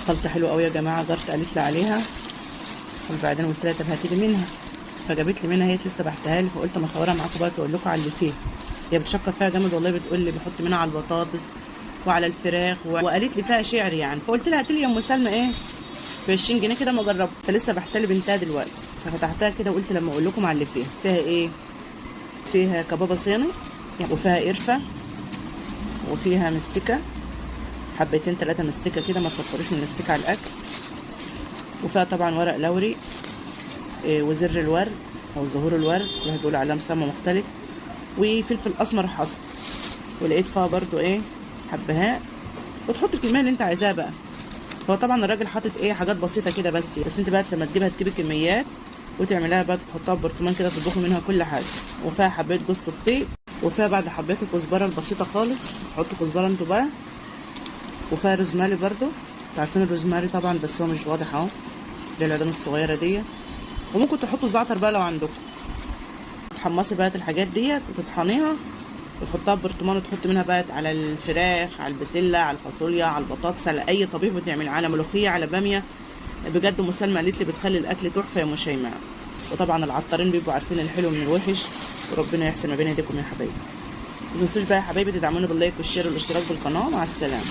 خلطه حلوه قوي يا جماعه. جارتي قالت لي عليها، وبعدين قلت لها طب هاتي لي منها، فجابت لي منها. هي لسه بعتها لي، فقلت ما اصورها معاكم بقى تقول لكم على اللي فيها. هي بتشكر فيها جامد والله، بتقول لي بحط منها على البطاطس وعلى الفراخ وقالت لي فيها شعر يعني. فقلت لها هاتي لي يا ام سلمى ايه ب 20 جنيه كده ما اجربها. فلسه بحتلي بنتها دلوقتي، ففتحتها كده وقلت لما اقول لكم على اللي فيها. فيها ايه؟ فيها كبابه صيني، وفيها قرفه، وفيها مستكه حبتين 3 مستكه كده، ما تكتروش من المستكه على الاكل. وفيها طبعا ورق لوري وزر الورد او زهور الورد، الواحد بيقول عليها مسمى مختلف، وفلفل اسمر حصى. ولقيت فيها برضو ايه حبهان، وتحط الكميه اللي انت عايزاها بقى. هو طبعا الراجل حاطط ايه حاجات بسيطه كده بس انت بقى لما تجيبها تجيب كميات وتعملها بقى، تحطها في برطمان كده تطبخي منها كل حاجه. وفيها حبايه جوز الطيب، وفيها بعد حبايه الكزبره البسيطه خالص حطوا كزبره انتوا بقى. وفيها روزماري برضو، انتوا عارفين الروزماري طبعا بس هو مش واضح اهو، اللي العيدان الصغيره دي. وممكن تحطوا الزعتر بقى لو عندكم. تحمصي بقى الحاجات ديت وتطحنيها وتحطها في برطمان، وتحطي منها بقى على الفراخ، على البسله، على الفاصوليا، على البطاطس، على اي طبيخ بتعمل، على ملوخيه، على باميه. بجد ام سلمى قالت لي بتخلي الاكل تحفه يا ام شيماء. وطبعا العطارين بيبقوا عارفين الحلو من الوحش، وربنا يحسن ما بين ايديكم يا حبايبي. ما تنسوش بقى يا حبايبي تدعموني باللايك والشير والاشتراك بالقناه. مع السلامه.